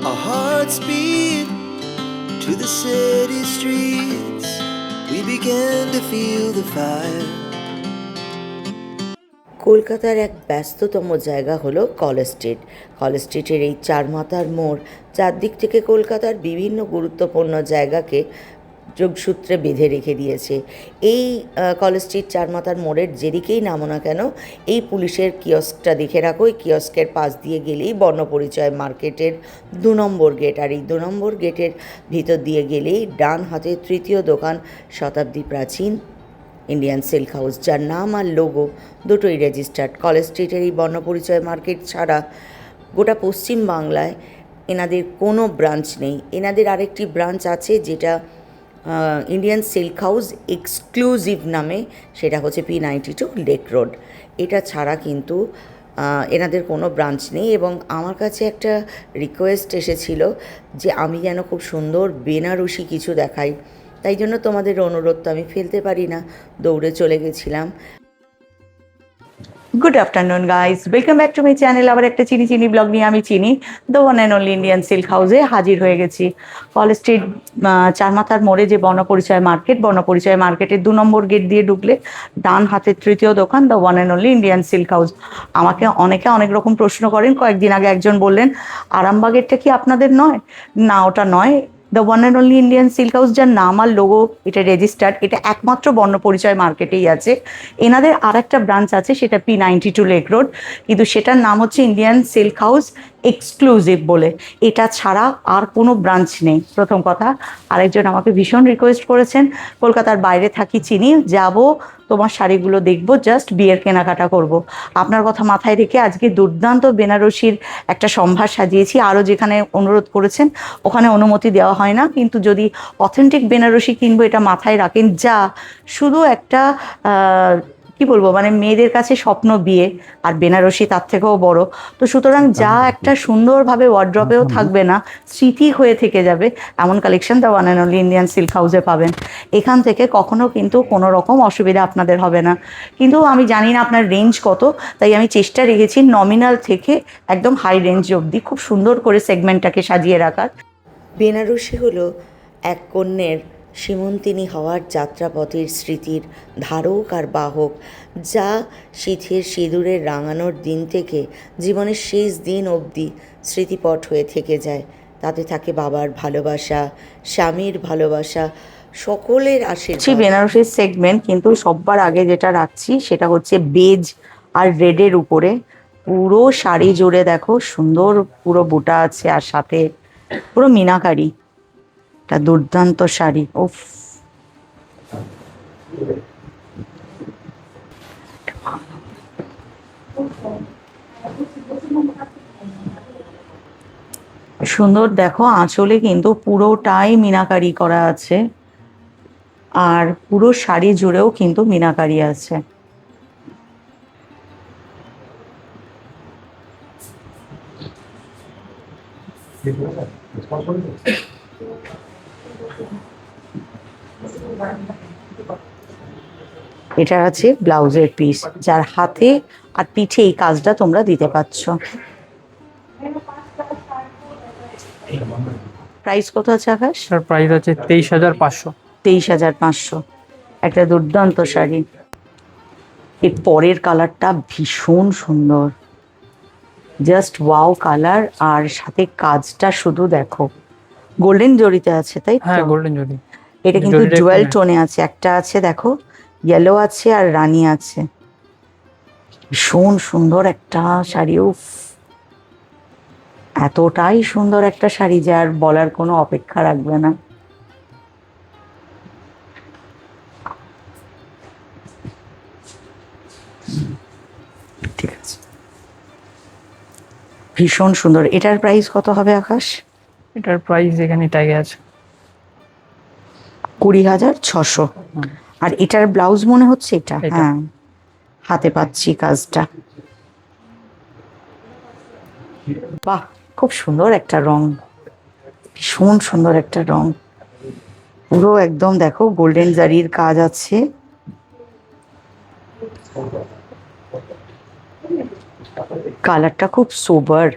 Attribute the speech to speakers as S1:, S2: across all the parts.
S1: Our hearts beat to the city streets. We began to feel the fire.
S2: কলকাতার এক ব্যস্ততম জায়গা হলো কলেজ স্ট্রিট। কলেজ স্ট্রিটের এই চারমাথার মোড় চারদিক থেকে কলকাতার বিভিন্ন গুরুত্বপূর্ণ জায়গাকে যোগসূত্রে বেঁধে রেখে দিয়েছে। এই কলেজ স্ট্রিট চারমাথার মোড়ের যেদিকেই নামো না কেন, এই পুলিশের কিয়স্কটা দেখে রাখো। এই কিয়স্কের পাশ দিয়ে গেলেই বর্ণপরিচয় মার্কেটের 2 নম্বর গেট, আর এই 2 নম্বর গেটের ভিতর দিয়ে গেলেই ডান হাতে তৃতীয় দোকান শতাব্দী প্রাচীন ইন্ডিয়ান সিল্ক হাউস, যার নাম আর লোগো দুটোই রেজিস্টার্ড। কলেজ স্ট্রিটের এই বর্ণপরিচয় মার্কেট ছাড়া গোটা পশ্চিম বাংলায় এনাদের কোনো ব্রাঞ্চ নেই। এনাদের আরেকটি ব্রাঞ্চ আছে যেটা ইন্ডিয়ান সিল্ক হাউস এক্সক্লুসিভ নামে, সেটা হচ্ছে P92 লেক রোড। এটা ছাড়া কিন্তু এনাদের কোনো ব্রাঞ্চ নেই। এবং আমার কাছে একটা রিকোয়েস্ট এসেছিল যে আমি যেন খুব সুন্দর বেনারসি কিছু দেখাই, তাই জন্য তোমাদের অনুরোধ তো আমি ফেলতে পারি না, দৌড়ে চলে গেছিলাম।
S3: Good afternoon guys, welcome back to my channel. আবার একটা চিনি ব্লগ নিয়ে আমি চিনি the one and only Indian silk হাউসে হাজির হয়ে গেছি। কলেজ স্ট্রিট চারমাথার মোড়ে যে বর্ণপরিচয় মার্কেট, বর্ণপরিচয় মার্কেটের 2 নম্বর গেট দিয়ে ঢুকলে ডান হাতের তৃতীয় দোকান the one and only Indian silk house. আমাকে অনেকে অনেক রকম প্রশ্ন করেন। কয়েকদিন আগে একজন বললেন আরামবাগেরটা কি আপনাদের নয়? না, ওটা নয়। The one and only Indian silk house, যার নাম আর লোগো এটা রেজিস্টার্ড, এটা একমাত্র বর্ণপরিচয় মার্কেটেই আছে। এনাদের আর একটা ব্রাঞ্চ আছে, সেটা P92 লেক রোড, কিন্তু সেটার নাম হচ্ছে ইন্ডিয়ান সিল্ক হাউস এক্সক্লুসিভ বলে। এটা ছাড়া আর কোনো ব্রাঞ্চ নেই, প্রথম কথা। আরেকজন আমাকে ভীষণ রিকোয়েস্ট করেছেন, কলকাতার বাইরে থাকি চিনি, যাব তোমার শাড়িগুলো দেখবো, জাস্ট বিয়ের কেনাকাটা করব। আপনার কথা মাথায় রেখে আজকে দুর্দান্ত বেনারসির একটা সম্ভার সাজিয়েছি। আরও যেখানে অনুরোধ করেছেন ওখানে অনুমতি দেওয়া হয় না, কিন্তু যদি অথেন্টিক বেনারসি কিনবো এটা মাথায় রাখেন, যা শুধু একটা কি বলবো, মানে মেয়েদের কাছে স্বপ্ন বিয়ে, আর বেনারসি তার থেকেও বড়। তো সুতরাং যা একটা সুন্দরভাবে ওয়ার্ড্রপেও থাকবে না, স্মৃতি হয়ে থেকে যাবে, এমন collection the one and only Indian silk হাউসে পাবেন। এখান থেকে কখনো কিন্তু কোনো রকম অসুবিধা আপনাদের হবে না। কিন্তু আমি জানি না আপনার রেঞ্জ কত, তাই আমি চেষ্টা রেখেছি নমিনাল থেকে একদম হাই রেঞ্জ অবধি খুব সুন্দর করে সেগমেন্টটাকে সাজিয়ে রাখার।
S2: বেনারসি হলো এক কন্যের সীমন্তিনী হওয়ার যাত্রাপথের স্মৃতির ধারক আর বাহক, যা শীতের সিঁদুরের রাঙানোর দিন থেকে জীবনের শেষ দিন অবধি স্মৃতিপট হয়ে থেকে যায়। তাতে থাকে বাবার ভালোবাসা, স্বামীর ভালোবাসা, সকলের আশীর্বাদ।
S3: বেনারসির সেগমেন্ট, কিন্তু সবার আগে যেটা রাখছি সেটা হচ্ছে বেজ আর রেডের উপরে পুরো শাড়ি জুড়ে দেখো সুন্দর পুরো বুটা আছে, আর সাথে পুরো মিনাকারি, একটা দুর্দান্ত শাড়ি। উফ, সুন্দর। দেখো আঁচলে কিন্তু পুরোটাই মিনাকারি করা আছে, আর পুরো শাড়ি জুড়েও কিন্তু মিনাকারি আছে। এটা আছে ব্লাউজের পিস, যার হাতে আর পিঠে এই কাজটা তোমরা দিতে পারছ। প্রাইস কত আছে আকাশ?
S4: স্যার প্রাইস আছে 23,500।
S3: 23,500। একটা দুর্দান্ত শাড়ি। এর পরের কালারটা ভীষণ সুন্দর, জাস্ট ওয়াও কালার, আর সাথে কাজটা শুধু দেখো, গোল্ডেন জরিতে আছে, তাই তো?
S4: হ্যাঁ, গোল্ডেন জরি।
S3: এটা কিন্তু জুয়েল টোনে আছে, একটা আছে দেখো ইয়েলো আছে আর রানী আছে। ভীষণ সুন্দর একটা শাড়ি। উফ, এতটাই সুন্দর একটা শাড়ি যে আর বলার কোনো অপেক্ষা রাখবে না। ঠিক আছে, ভীষণ সুন্দর। এটার প্রাইস কত হবে আকাশ?
S4: এটার প্রাইস এখানে ট্যাগে আছে
S3: 20,600। আর এটার ব্লাউজ মনে হচ্ছে এটা, হ্যাঁ হাতে পাচ্ছি কাজটা। বাহ, খুব সুন্দর একটা রং, ভীষণ সুন্দর একটা রং, পুরো একদম দেখো গোল্ডেন জারির কাজ আছে। কালারটা খুব সোবার,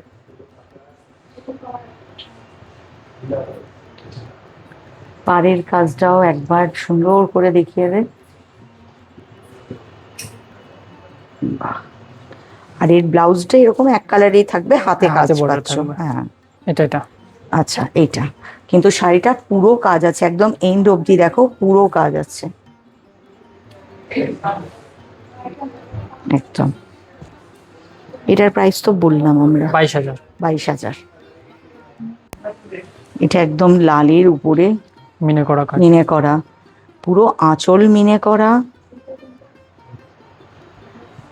S3: পাড়ের কাজটাও একবার সুন্দর করে দেখিয়ে দে। বাহ। আর এর ব্লাউজটা এরকম এক কালারেই থাকবে, হাতে
S4: হ্যাঁ,
S3: কাজ
S4: হাতে border
S3: পাচ্ছ।
S4: থাকবে।
S3: হ্যাঁ
S4: এটা
S3: আচ্ছা, এইটা কিন্তু শাড়িটা পুরো কাজ আছে, একদম এন্ড অবধি দেখো পুরো কাজ আছে একদম। এটার প্রাইস তো বললাম আমরা,
S4: 22,000।
S3: 22,000। এটা একদম লালের উপরে
S4: মিনে করা কাজ।
S3: মিনে করা, পুরো আঁচল মিনে করা।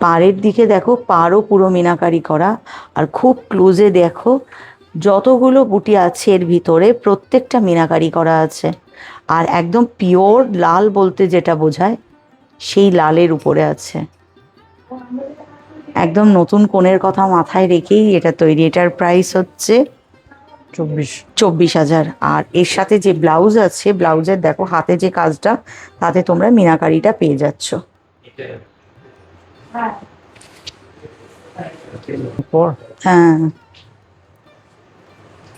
S3: পাড়ের দিকে দেখো, পাড়ও পুরো মিনাকারি করা। আর খুব ক্লোজে দেখো, যতগুলো বুটি আছে এর ভিতরে প্রত্যেকটা মিনাকারি করা আছে। আর একদম পিওর লাল বলতে যেটা বোঝায় সেই লালের উপরে আছে। একদম নতুন কোণের কথা মাথায় রেখেই এটা তৈরি। এটার প্রাইস হচ্ছে 24,000। আর এর সাথে যে ব্লাউজ আছে, ব্লাউজের দেখো হাতে যে কাজটা, তাতে তোমরা মিনাকারিটা পেয়ে যাচ্ছ। হ্যাঁ,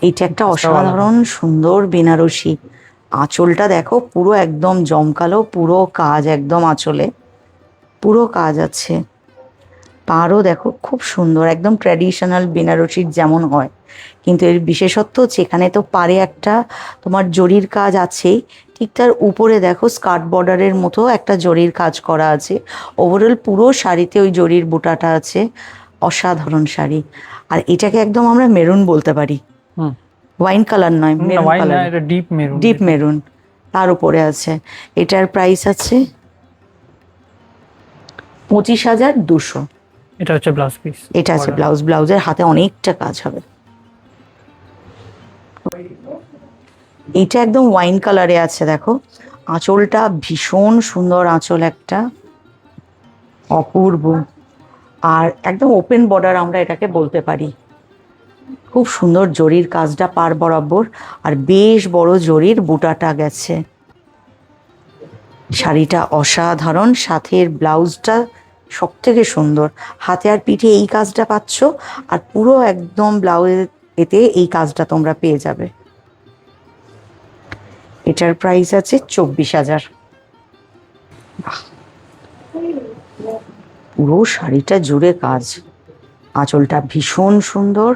S3: এইটা একটা অসাধারণ সুন্দর বেনারসি। আঁচলটা দেখো পুরো একদম জমকালো, পুরো কাজ একদম আঁচলে পুরো কাজ আছে। পাড়ও দেখো খুব সুন্দর, একদম ট্র্যাডিশনাল বেনারসির যেমন হয়। কিন্তু এর বিশেষত্ব হচ্ছে এখানে তো পাড়ে একটা তোমার জরির কাজ আছেই, ঠিক তার উপরে দেখো স্কার্ট বর্ডারের মতো একটা জরির কাজ করা আছে। ওভারঅল পুরো শাড়িতে ওই জরির বুটাটা আছে। অসাধারণ শাড়ি। আর এটাকে একদম আমরা মেরুন বলতে পারি, ওয়াইন কালার নয়, maroon colour,
S4: deep maroon.
S3: Deep maroon তার উপরে আছে। এটার প্রাইস আছে 25,200।
S4: এটা হচ্ছে ব্লাউজ পিস।
S3: এটা আছে ব্লাউজ, ব্লাউজের হাতে অনেকটা কাজ হবে। এইটা একদম ওয়াইন কালারে আছে দেখো, আঁচলটা ভীষণ সুন্দর আঁচল, একটা অপূর্ব। আর একদম ওপেন বর্ডার আমরা এটাকে বলতে পারি। খুব সুন্দর জরির কাজটা পার বরাবর, আর বেশ বড় জরির বুটাটা গেছে। শাড়িটা অসাধারণ, সাথে ব্লাউজটা সব থেকে সুন্দর। হাতে আর পিঠে এই কাজটা পাচ্ছ, আর পুরো একদম ব্লাউজের এতে এই কাজটা তোমরা পেয়ে যাবে। এটার প্রাইস আছে 24,000। পুরো শাড়িটা জুড়ে কাজ, আঁচলটা ভীষণ সুন্দর।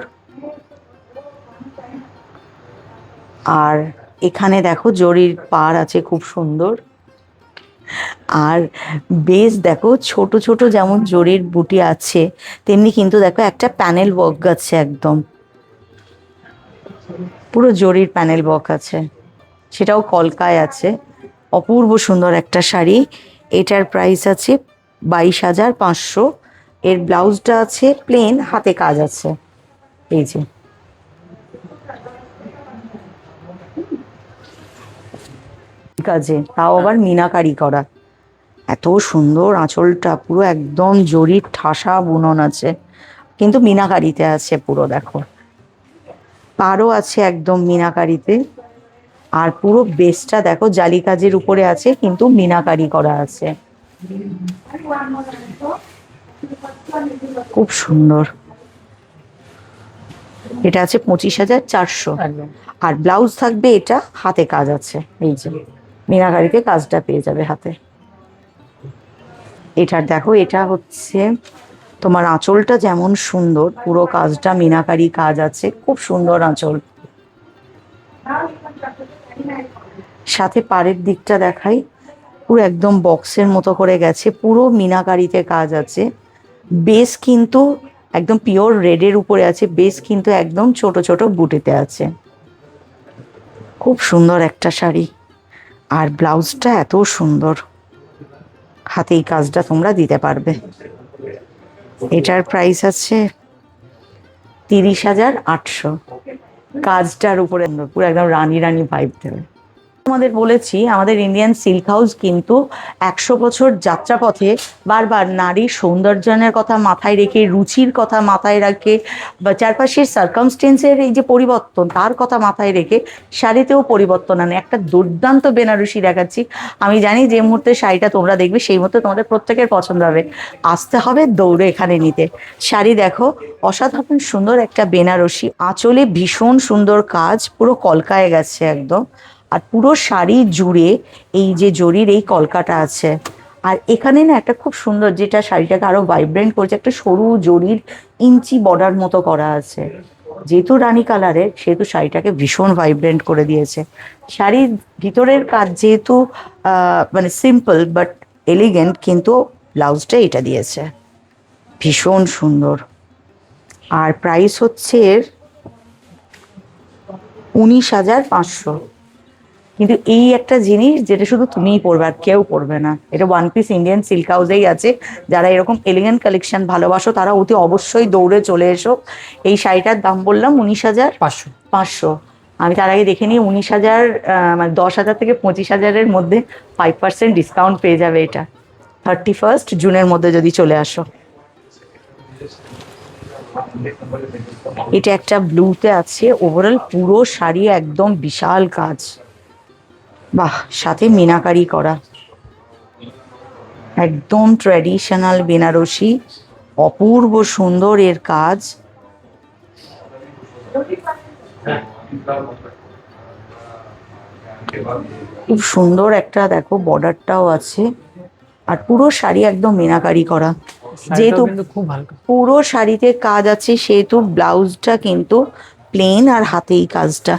S3: আর এখানে দেখো জরির পাড় আছে খুব সুন্দর। আর বেশ দেখো ছোট ছোট যেমন জরির বুটি আছে, তেমনি কিন্তু দেখো একটা প্যানেল ওয়ার্ক আছে, একদম পুরো জরির প্যানেল ওয়ার্ক আছে, সেটাও কলকায় আছে। অপূর্ব সুন্দর একটা শাড়ি। এটার প্রাইস আছে 22,500। এর ব্লাউজটা আছে প্লেন, হাতে কাজ আছে এই যে। কাজে তাও আবার মিনাকারি করা, এত সুন্দর আঁচলটা, পুরো একদম জরির ঠাসা বুনন আছে, কিন্তু মিনাকারিতে আছে পুরো দেখো। পাড়ও আছে একদম মিনাকারিতে। আর পুরো বেসটা দেখো জালি কাজের উপরে আছে, কিন্তু মিনাকারি করা আছে, খুব সুন্দর। এটা আছে 25,400। আর ব্লাউজ থাকবে, এটা হাতে কাজ আছে এই যে, মিনাকারিতে কাজটা পেয়ে যাবে হাতে। এটার দেখো, এটা হচ্ছে তোমার আঁচলটা যেমন সুন্দর, পুরো কাজটা মিনাকারি কাজ আছে, খুব সুন্দর আঁচল। সাথে পাড়ের দিকটা দেখাই, পুরো একদম বক্সের মতো করে গেছে, পুরো মিনাকারিতে কাজ আছে। বেস কিন্তু একদম পিওর রেডের উপরে আছে, বেস কিন্তু একদম ছোট ছোট বুটিতে আছে। খুব সুন্দর একটা শাড়ি। আর ব্লাউজটা এত সুন্দর, হাতে এই কাজটা তোমরা দিতে পারবে। এটার প্রাইস আছে 30,800। কাজটার উপরে পুরো একদম রানী রানী ভাইব দেবে। আমাদের বলেছি আমাদের ইন্ডিয়ান সিল্ক হাউস কিন্তু 100 বছর যাত্রাপথে বারবার নারীর সৌন্দর্যের কথা মাথায় রেখে, রুচির কথা মাথায় রেখে, বা চারপাশের সার্কামস্টেন্সের এই যে পরিবর্তন তার কথা মাথায় রেখে শাড়িতেও পরিবর্তন আনে। একটা দুর্দান্ত বেনারসি দেখাচ্ছি। আমি জানি যে মুহূর্তে শাড়িটা তোমরা দেখবে সেই মুহূর্তে তোমাদের প্রত্যেকের পছন্দ হবে, আসতে হবে দৌড়ে এখানে নিতে। শাড়ি দেখো, অসাধারণ সুন্দর একটা বেনারসি, আঁচলে ভীষণ সুন্দর কাজ, পুরো কলকায় গেছে একদম। আর পুরো শাড়ি জুড়ে এই যে জরির এই কলকাটা আছে। আর এখানে না একটা খুব সুন্দর, যেটা শাড়িটাকে আরো ভাইব্রেন্ট করছে, একটা সরু জরির ইঞ্চি বর্ডার মতো করা আছে। যেহেতু রানী কালারের সেহেতু শাড়িটাকে ভীষণ ভাইব্রেন্ট করে দিয়েছে। শাড়ির ভিতরের কাজ যেহেতু মানে সিম্পল বাট এলিগেন্ট, কিন্তু ব্লাউজটা এটা দিয়েছে, ভীষণ সুন্দর। আর প্রাইস হচ্ছে এর 19,500। কিন্তু এই একটা জিনিস যেটা শুধু তুমিই পরবে আর কেউ পরবে না। এটা ওয়ান পিস ইন্ডিয়ান সিল্ক হাউসেই আছে। যারা এরকম এলিগেন্ট কালেকশন ভালোবাসো তারা অতি অবশ্যই দৌড়ে চলে এসো। এই শাড়িটার দাম বললাম 19,500। আমি তার আগে দেখে নিই 19,000, মানে 10,000 থেকে 25,000-এর মধ্যে 5% ডিসকাউন্ট পেয়ে যাবে এটা 31 জুনের মধ্যে যদি চলে আসো। এটা একটা ব্লুতে আছে, ওভারঅল পুরো শাড়ি একদম বিশাল কাজ, বাহ, সাথে মিনাকারি করা, একদম ট্র্যাডিশনাল বেনারসি, অপূর্ব সুন্দর এর কাজ। খুব সুন্দর একটা দেখো বর্ডারটাও আছে। আর পুরো শাড়ি একদম মিনাকারি করা, যেহেতু
S4: খুব হালকা,
S3: পুরো শাড়িতে কাজ আছে সেহেতু ব্লাউজটা কিন্তু প্লেন আর হাতেই কাজটা।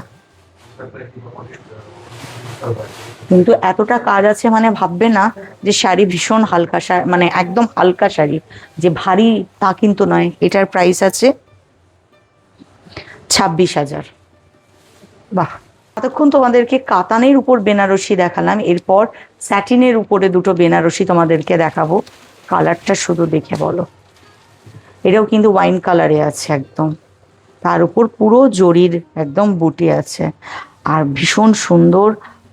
S3: কিন্তু এতটা কাজ আছে মানে ভাববে না যে শাড়ি ভীষণ হালকা, মানে একদম হালকা শাড়ি যে ভারী তা কিন্তু নয়। এটার প্রাইস আছে 26,000। বাহ, এতক্ষণ তোমাদেরকে কাতানের উপর বেনারসি দেখালাম, এরপর স্যাটিনের উপরে দুটো বেনারসি তোমাদেরকে দেখাবো। কালারটা শুধু দেখে বলো, এটাও কিন্তু ওয়াইন কালারে আছে একদম, তার উপর পুরো জরির একদম বুটি আছে। আর ভীষণ সুন্দর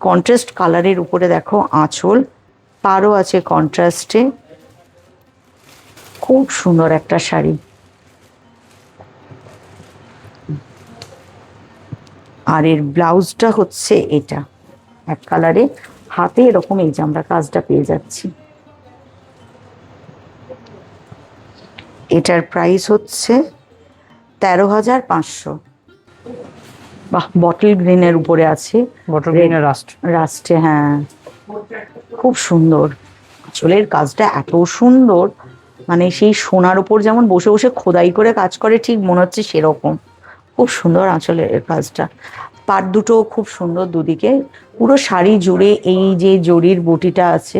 S3: কন্ট্রাস্ট কালারের উপরে দেখো আঁচল, পাড়ও আছে কন্ট্রাস্টে, খুব সুন্দর একটা শাড়ি। আর এর ব্লাউজটা হচ্ছে এটা এক কালারে, হাতে এরকম এই যে আমরা কাজটা পেয়ে যাচ্ছি। এটার প্রাইস হচ্ছে 13,500। বাহ, বটল গ্রিনের উপরে আছে,
S4: বটল গ্রিনের
S3: রাস্টে, হ্যাঁ, খুব সুন্দর। আসলের কাজটা এত সুন্দর, মানে সেই সোনার উপর যেমন বসে বসে খোদাই করে কাজ করে ঠিক মনে হচ্ছে সেরকম, খুব সুন্দর আঁচলের কাজটা। পাট দুটো খুব সুন্দর দুদিকে, পুরো শাড়ি জুড়ে এই যে জরির বুটিটা আছে,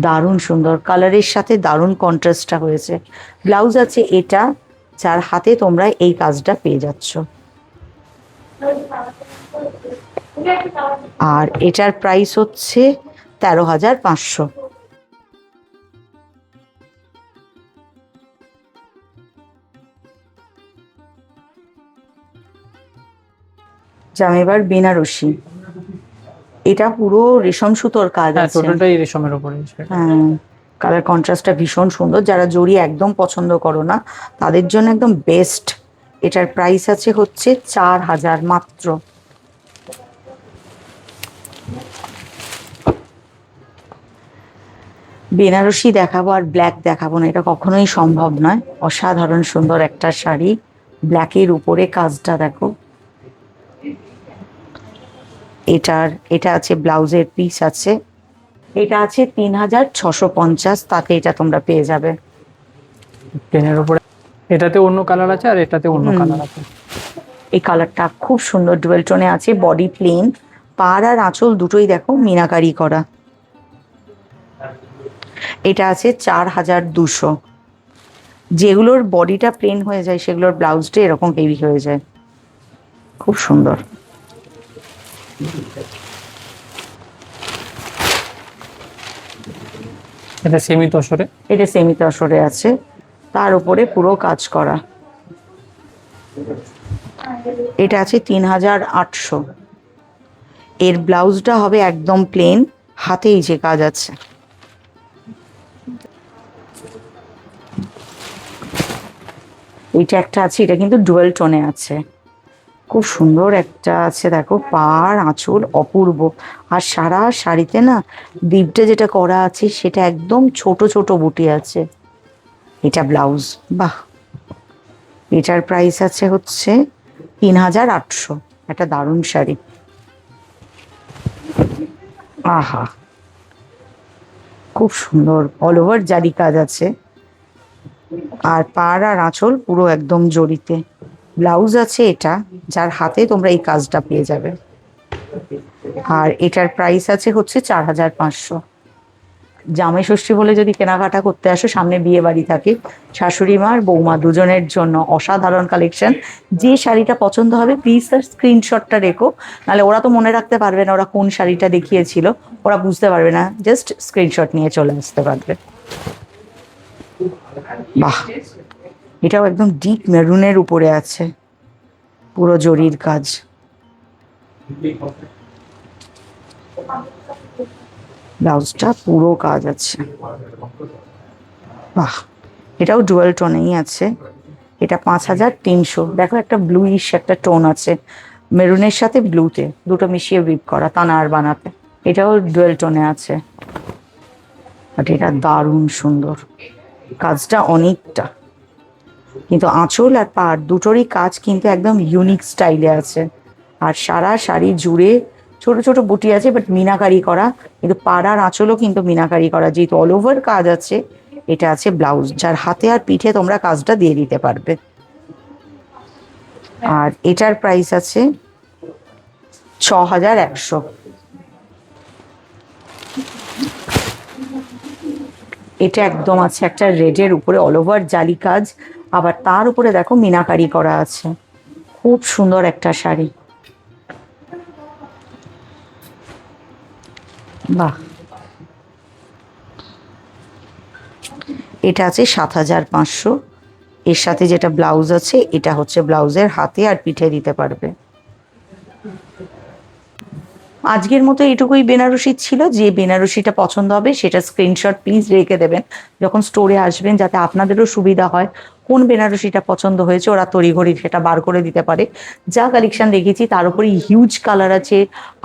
S3: দারুণ সুন্দর কালারের সাথে দারুণ কন্ট্রাস্টটা হয়েছে। ব্লাউজ আছে এটা, যার হাতে তোমরা এই কাজটা পেয়ে যাচ্ছ। আর এটার প্রাইস হচ্ছে 13,500। এবার বেনারসি, এটা পুরো রেশম সুতোর কাজ
S4: হ্যাঁ,
S3: আছে,
S4: টোটালটাই রেশমের উপরে।
S3: হ্যাঁ, কালার কন্ট্রাস্টটা ভীষণ সুন্দর। যারা জরি একদম পছন্দ করো না তাদের জন্য একদম বেস্ট। এটার প্রাইস আছে হচ্ছে 4,000 মাত্র। বেনারসি দেখাবো আর ব্ল্যাক দেখাবো না, এটা কখনোই সম্ভব নয়। অসাধারণ সুন্দর একটা শাড়ি, ব্ল্যাকের উপরে কাজটা দেখো। এটা আছে ব্লাউজের পিস আছে, এটা আছে 3,650, তাতে এটা তোমরা পেয়ে যাবে।
S4: পেনের উপরে এটাতে অন্য কালার আছে আর এটাতে অন্য কালার আছে।
S3: এই কালারটা খুব সুন্দর ডুয়েল টোনে আছে, বডি প্লেন, পাড় আর আঁচল দুটোই দেখো মিনাকারি করা। এটা আছে 4,200। যেগুলোর বডিটা প্লেন হয়ে যায় সেগুলোর ব্লাউজটা এরকম হেভি হয়ে যায়, খুব সুন্দর।
S4: এটা সেমি তসরে,
S3: এটা সেমি তসরে আছে, তার উপরে পুরো কাজ করা। এটা আছে 3,800। এর ব্লাউজটা হবে একদম প্লেন, হাতেই যে কাজ আছে। এইটা একটা আছে, এটা কিন্তু ডুয়েল টোনে আছে, খুব সুন্দর একটা আছে। দেখো পাড় আঁচল অপূর্ব, আর সারা শাড়িতে না ডিপটা যেটা করা আছে সেটা একদম ছোট ছোট বুটি আছে। এটা ব্লাউজ, বাহ। এটার প্রাইস আছে হচ্ছে 3800। একটা দারুণ শাড়ি, আহা খুব সুন্দর, অল ওভার জারি কাজ আছে, আর পাড় আর আঁচল পুরো একদম জরিতে। ব্লাউজ আছে এটা, যার হাতে তোমরা এই কাজটা পেয়ে যাবে। আর এটার প্রাইস আছে হচ্ছে 4500। জামাই ষষ্ঠী বলে যদি কেনাকাটা করতে আসো, সামনে বিয়ে বাড়ি থাকে, শাশুড়ি মা আর বৌমা দুজনের জন্য অসাধারণ কালেকশন। যে শাড়িটা পছন্দ হবে প্লিজ তার স্ক্রিনশটটা রেখো, নাহলে ওরা তো মনে রাখতে পারবে না ওরা কোন শাড়িটা দেখিয়েছিল, ওরা বুঝতে পারবে না, জাস্ট স্ক্রিনশট নিয়ে চলে আসতে পারবে। বাহ, এটাও একদম ডিপ মেরুনের উপরে আছে, পুরো জরির কাজ। ব্লাউজটা পুরো কাজ আছে, বাহ। এটাও ডুয়াল টোনেই আছে, এটা 5300। দেখো একটা ব্লুইশ একটা টোন আছে, মেরুনের সাথে ব্লুতে দুটো মিশিয়ে উইপ করা তানার বানাতে। এটাও ডুয়াল টোনে আছে, বাট এটা দারুণ সুন্দর, কাজটা অনেকটা, কিন্তু আঁচল আর পাড় দুটোরই কাজ কিন্তু একদম ইউনিক স্টাইলে আছে। আর সারা শাড়ি জুড়ে ছোট ছোট বুটি আছে, বাট মিনাকারি করা, কিন্তু পাড় আর আঁচলও কিন্তু মিনাকারি করা, যেহেতু অল ওভার কাজ আছে। এটা আছে ব্লাউজ, যার হাতে আর পিঠে তোমরা কাজটা দিয়ে দিতে পারবে। আর এটার প্রাইস আছে 6100। এটা একদম আছে একটা রেডের উপরে অল ওভার জালি কাজ, আবার তার উপরে দেখো মিনাকারি করা আছে, খুব সুন্দর একটা শাড়ি, বাহ। এটা আছে 7500। এর সাথে যেটা ব্লাউজ আছে এটা হচ্ছে ব্লাউজের হাতে আর পিঠে দিতে পারবে। আজকের মতো এটুকুই বেনারসি ছিল। যে বেনারসিটা পছন্দ হবে সেটা স্ক্রিনশট প্লিজ রেখে দেবেন যখন স্টোরে আসবেন, যাতে আপনাদেরও সুবিধা হয় কোন বেনারসিটা পছন্দ হয়েছে ওরা তড়িঘড়ি সেটা বার করে দিতে পারে। যা কালেকশন দেখেছি তার উপরে হিউজ কালার আছে,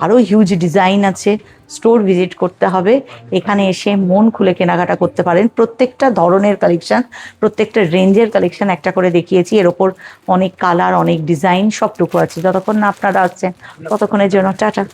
S3: আরও হিউজ ডিজাইন আছে। স্টোর ভিজিট করতে হবে, এখানে এসে মন খুলে কেনাকাটা করতে পারেন। প্রত্যেকটা ধরনের কালেকশন, প্রত্যেকটা রেঞ্জের কালেকশন একটা করে দেখিয়েছি, এর ওপর অনেক কালার অনেক ডিজাইন সবটুকু আছে। যতক্ষণ না আপনারা আসছেন ততক্ষণের জন্য টাটা।